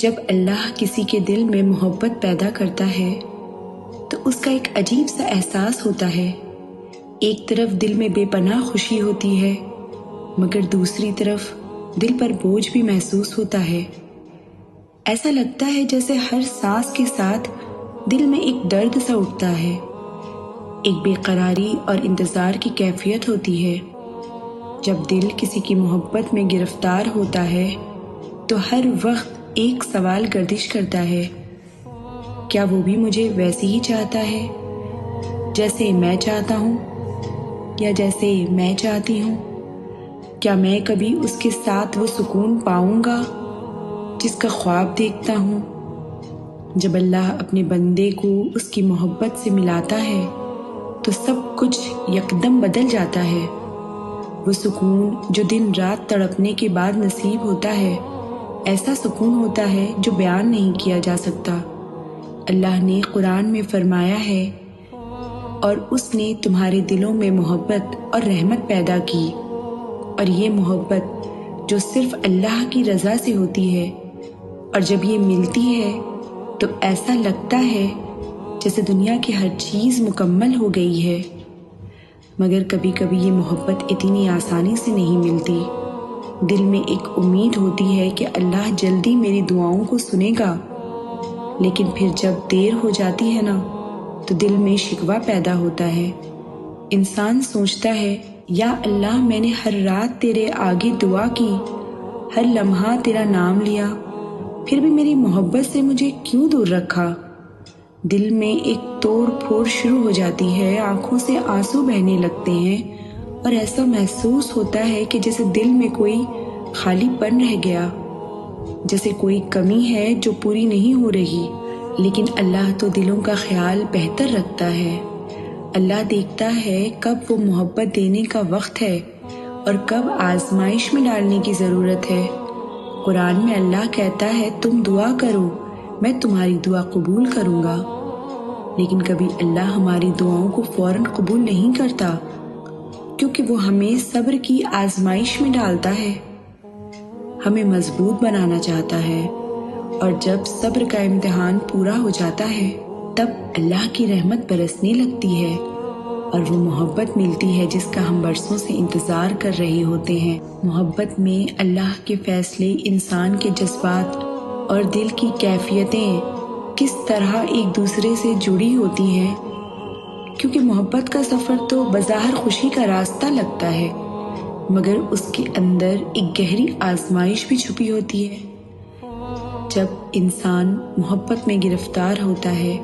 جب اللہ کسی کے دل میں محبت پیدا کرتا ہے تو اس کا ایک عجیب سا احساس ہوتا ہے۔ ایک طرف دل میں بے پناہ خوشی ہوتی ہے، مگر دوسری طرف دل پر بوجھ بھی محسوس ہوتا ہے۔ ایسا لگتا ہے جیسے ہر سانس کے ساتھ دل میں ایک درد سا اٹھتا ہے، ایک بے قراری اور انتظار کی کیفیت ہوتی ہے۔ جب دل کسی کی محبت میں گرفتار ہوتا ہے تو ہر وقت ایک سوال گردش کرتا ہے، کیا وہ بھی مجھے ویسے ہی چاہتا ہے جیسے میں چاہتا ہوں یا جیسے میں چاہتی ہوں؟ کیا میں کبھی اس کے ساتھ وہ سکون پاؤں گا جس کا خواب دیکھتا ہوں؟ جب اللہ اپنے بندے کو اس کی محبت سے ملاتا ہے تو سب کچھ یکدم بدل جاتا ہے۔ وہ سکون جو دن رات تڑپنے کے بعد نصیب ہوتا ہے، ایسا سکون ہوتا ہے جو بیان نہیں کیا جا سکتا۔ اللہ نے قرآن میں فرمایا ہے، اور اس نے تمہارے دلوں میں محبت اور رحمت پیدا کی، اور یہ محبت جو صرف اللہ کی رضا سے ہوتی ہے، اور جب یہ ملتی ہے تو ایسا لگتا ہے جیسے دنیا کی ہر چیز مکمل ہو گئی ہے۔ مگر کبھی کبھی یہ محبت اتنی آسانی سے نہیں ملتی۔ دل میں ایک امید ہوتی ہے کہ اللہ جلدی میری دعاؤں کو سنے گا، لیکن پھر جب دیر ہو جاتی ہے نا تو دل میں شکوہ پیدا ہوتا ہے۔ انسان سوچتا ہے، یا اللہ میں نے ہر رات تیرے آگے دعا کی، ہر لمحہ تیرا نام لیا، پھر بھی میری محبت سے مجھے کیوں دور رکھا؟ دل میں ایک توڑ پھوڑ شروع ہو جاتی ہے، آنکھوں سے آنسو بہنے لگتے ہیں، اور ایسا محسوس ہوتا ہے کہ جیسے دل میں کوئی خالی پن رہ گیا، جیسے کوئی کمی ہے جو پوری نہیں ہو رہی۔ لیکن اللہ تو دلوں کا خیال بہتر رکھتا ہے۔ اللہ دیکھتا ہے کب وہ محبت دینے کا وقت ہے اور کب آزمائش میں ڈالنے کی ضرورت ہے۔ قرآن میں اللہ کہتا ہے، تم دعا کرو، میں تمہاری دعا قبول کروں گا۔ لیکن کبھی اللہ ہماری دعاؤں کو فوراً قبول نہیں کرتا، کیونکہ وہ ہمیں صبر کی آزمائش میں ڈالتا ہے، ہمیں مضبوط بنانا چاہتا ہے، اور جب صبر کا امتحان پورا ہو جاتا ہے تب اللہ کی رحمت برسنے لگتی ہے، اور وہ محبت ملتی ہے جس کا ہم برسوں سے انتظار کر رہے ہوتے ہیں۔ محبت میں اللہ کے فیصلے، انسان کے جذبات اور دل کی کیفیتیں کس طرح ایک دوسرے سے جڑی ہوتی ہیں، کیونکہ محبت کا سفر تو بظاہر خوشی کا راستہ لگتا ہے، مگر اس کے اندر ایک گہری آزمائش بھی چھپی ہوتی ہے۔ جب انسان محبت میں گرفتار ہوتا ہے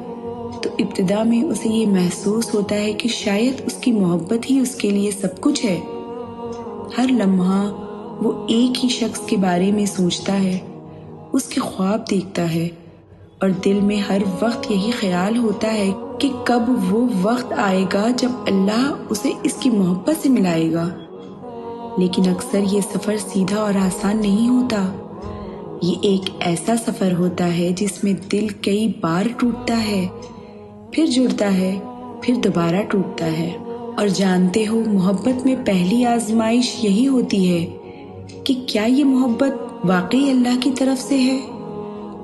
تو ابتدا میں اسے یہ محسوس ہوتا ہے کہ شاید اس کی محبت ہی اس کے لیے سب کچھ ہے۔ ہر لمحہ وہ ایک ہی شخص کے بارے میں سوچتا ہے، اس کے خواب دیکھتا ہے، اور دل میں ہر وقت یہی خیال ہوتا ہے کہ کب وہ وقت آئے گا جب اللہ اسے اس کی محبت سے ملائے گا۔ لیکن اکثر یہ سفر سیدھا اور آسان نہیں ہوتا۔ یہ ایک ایسا سفر ہوتا ہے جس میں دل کئی بار ٹوٹتا ہے، پھر جڑتا ہے، پھر دوبارہ ٹوٹتا ہے۔ اور جانتے ہو، محبت میں پہلی آزمائش یہی ہوتی ہے کہ کیا یہ محبت واقعی اللہ کی طرف سے ہے؟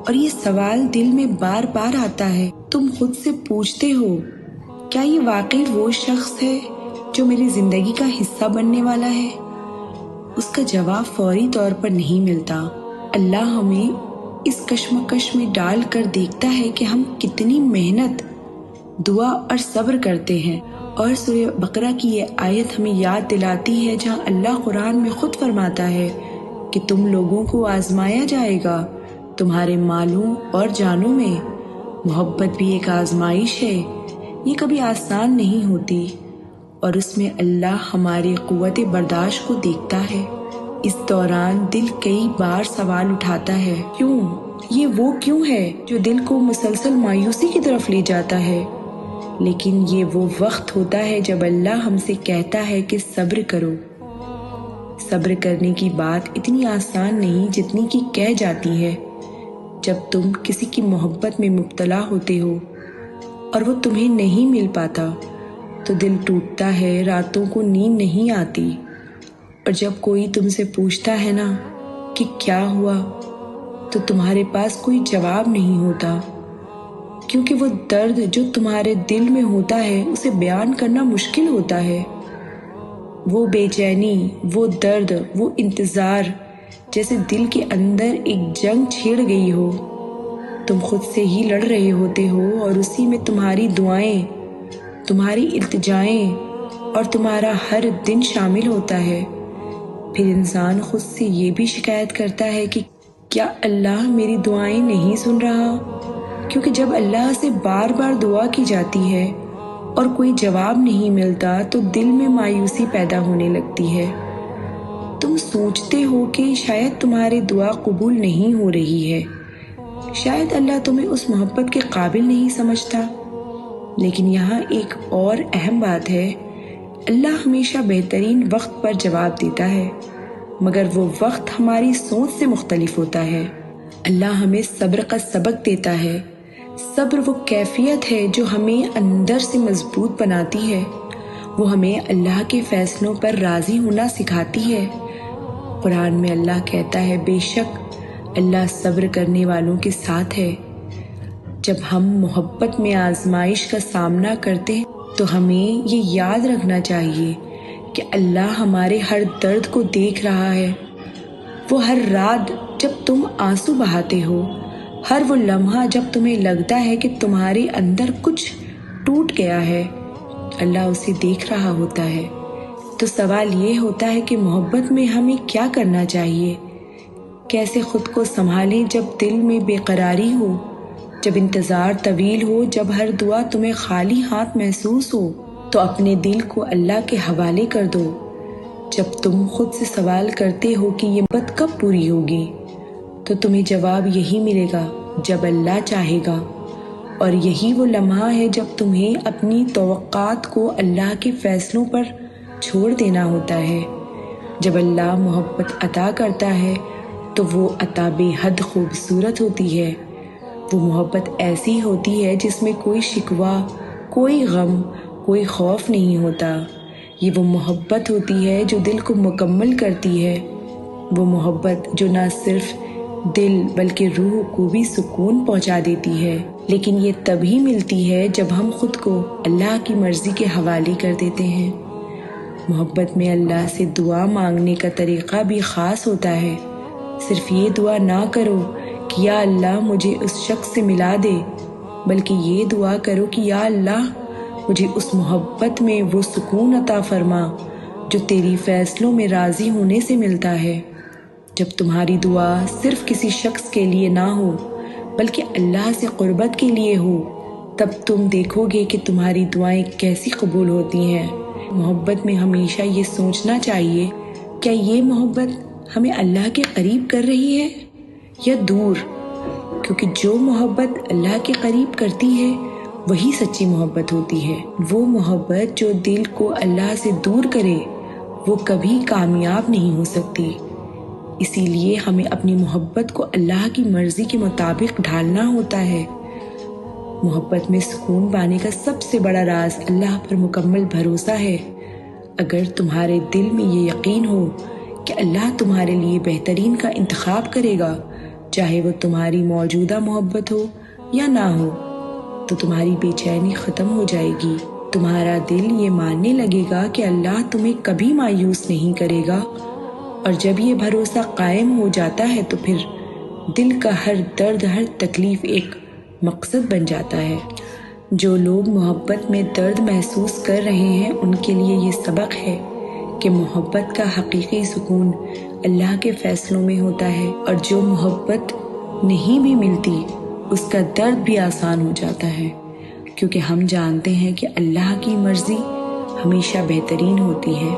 اور یہ سوال دل میں بار بار آتا ہے۔ تم خود سے پوچھتے ہو، کیا یہ واقعی وہ شخص ہے جو میری زندگی کا حصہ بننے والا ہے؟ اس کا جواب فوری طور پر نہیں ملتا۔ اللہ ہمیں اس کشمکش میں ڈال کر دیکھتا ہے کہ ہم کتنی محنت، دعا اور صبر کرتے ہیں۔ اور سورہ بقرہ کی یہ آیت ہمیں یاد دلاتی ہے، جہاں اللہ قرآن میں خود فرماتا ہے کہ تم لوگوں کو آزمایا جائے گا تمہارے مالوں اور جانوں میں۔ محبت بھی ایک آزمائش ہے، یہ کبھی آسان نہیں ہوتی، اور اس میں اللہ ہماری قوت برداشت کو دیکھتا ہے۔ اس دوران دل کئی بار سوال اٹھاتا ہے، کیوں؟ یہ وہ کیوں ہے جو دل کو مسلسل مایوسی کی طرف لے جاتا ہے؟ لیکن یہ وہ وقت ہوتا ہے جب اللہ ہم سے کہتا ہے کہ صبر کرو۔ صبر کرنے کی بات اتنی آسان نہیں جتنی کہ کہہ جاتی ہے۔ جب تم کسی کی محبت میں مبتلا ہوتے ہو اور وہ تمہیں نہیں مل پاتا تو دل ٹوٹتا ہے، راتوں کو نیند نہیں آتی، اور جب کوئی تم سے پوچھتا ہے نا کہ کیا ہوا، تو تمہارے پاس کوئی جواب نہیں ہوتا، کیونکہ وہ درد جو تمہارے دل میں ہوتا ہے اسے بیان کرنا مشکل ہوتا ہے۔ وہ بے چینی، وہ درد، وہ انتظار، جیسے دل کے اندر ایک جنگ چھڑ گئی ہو۔ تم خود سے ہی لڑ رہے ہوتے ہو اور اسی میں تمہاری دعائیں، تمہاری التجائیں اور تمہارا ہر دن شامل ہوتا ہے۔ پھر انسان خود سے یہ بھی شکایت کرتا ہے کہ کیا اللہ میری دعائیں نہیں سن رہا؟ کیونکہ جب اللہ سے بار بار دعا کی جاتی ہے اور کوئی جواب نہیں ملتا تو دل میں مایوسی پیدا ہونے لگتی ہے۔ تم سوچتے ہو کہ شاید تمہاری دعا قبول نہیں ہو رہی ہے، شاید اللہ تمہیں اس محبت کے قابل نہیں سمجھتا۔ لیکن یہاں ایک اور اہم بات ہے، اللہ ہمیشہ بہترین وقت پر جواب دیتا ہے، مگر وہ وقت ہماری سوچ سے مختلف ہوتا ہے۔ اللہ ہمیں صبر کا سبق دیتا ہے۔ صبر وہ کیفیت ہے جو ہمیں اندر سے مضبوط بناتی ہے، وہ ہمیں اللہ کے فیصلوں پر راضی ہونا سکھاتی ہے۔ قرآن میں اللہ کہتا ہے، بے شک اللہ صبر کرنے والوں کے ساتھ ہے۔ جب ہم محبت میں آزمائش کا سامنا کرتے ہیں تو ہمیں یہ یاد رکھنا چاہیے کہ اللہ ہمارے ہر درد کو دیکھ رہا ہے۔ وہ ہر رات جب تم آنسو بہاتے ہو، ہر وہ لمحہ جب تمہیں لگتا ہے کہ تمہارے اندر کچھ ٹوٹ گیا ہے، اللہ اسے دیکھ رہا ہوتا ہے۔ تو سوال یہ ہوتا ہے کہ محبت میں ہمیں کیا کرنا چاہیے؟ کیسے خود کو سنبھالیں جب دل میں بے قراری ہو، جب انتظار طویل ہو، جب ہر دعا تمہیں خالی ہاتھ محسوس ہو؟ تو اپنے دل کو اللہ کے حوالے کر دو۔ جب تم خود سے سوال کرتے ہو کہ یہ محبت کب پوری ہوگی، تو تمہیں جواب یہی ملے گا جب اللہ چاہے گا۔ اور یہی وہ لمحہ ہے جب تمہیں اپنی توقعات کو اللہ کے فیصلوں پر چھوڑ دینا ہوتا ہے۔ جب اللہ محبت عطا کرتا ہے تو وہ عطا بے حد خوبصورت ہوتی ہے۔ وہ محبت ایسی ہوتی ہے جس میں کوئی شکوہ، کوئی غم، کوئی خوف نہیں ہوتا۔ یہ وہ محبت ہوتی ہے جو دل کو مکمل کرتی ہے، وہ محبت جو نہ صرف دل بلکہ روح کو بھی سکون پہنچا دیتی ہے۔ لیکن یہ تبھی ملتی ہے جب ہم خود کو اللہ کی مرضی کے حوالے کر دیتے ہیں۔ محبت میں اللہ سے دعا مانگنے کا طریقہ بھی خاص ہوتا ہے۔ صرف یہ دعا نہ کرو کہ یا اللہ مجھے اس شخص سے ملا دے، بلکہ یہ دعا کرو کہ یا اللہ مجھے اس محبت میں وہ سکون عطا فرما جو تیری فیصلوں میں راضی ہونے سے ملتا ہے۔ جب تمہاری دعا صرف کسی شخص کے لیے نہ ہو بلکہ اللہ سے قربت کے لیے ہو، تب تم دیکھو گے کہ تمہاری دعائیں کیسی قبول ہوتی ہیں۔ محبت میں ہمیشہ یہ سوچنا چاہیے، کیا یہ محبت ہمیں اللہ کے قریب کر رہی ہے یا دور؟ کیونکہ جو محبت اللہ کے قریب کرتی ہے وہی سچی محبت ہوتی ہے۔ وہ محبت جو دل کو اللہ سے دور کرے وہ کبھی کامیاب نہیں ہو سکتی۔ اسی لیے ہمیں اپنی محبت کو اللہ کی مرضی کے مطابق ڈھالنا ہوتا ہے۔ محبت میں سکون پانے کا سب سے بڑا راز اللہ پر مکمل بھروسہ ہے۔ اگر تمہارے دل میں یہ یقین ہو کہ اللہ تمہارے لیے بہترین کا انتخاب کرے گا، چاہے وہ تمہاری موجودہ محبت ہو یا نہ ہو، تو تمہاری بے چینی ختم ہو جائے گی۔ تمہارا دل یہ ماننے لگے گا کہ اللہ تمہیں کبھی مایوس نہیں کرے گا، اور جب یہ بھروسہ قائم ہو جاتا ہے تو پھر دل کا ہر درد، ہر تکلیف ایک مقصد بن جاتا ہے۔ جو لوگ محبت میں درد محسوس کر رہے ہیں ان کے لیے یہ سبق ہے کہ محبت کا حقیقی سکون اللہ کے فیصلوں میں ہوتا ہے، اور جو محبت نہیں بھی ملتی اس کا درد بھی آسان ہو جاتا ہے، کیونکہ ہم جانتے ہیں کہ اللہ کی مرضی ہمیشہ بہترین ہوتی ہے۔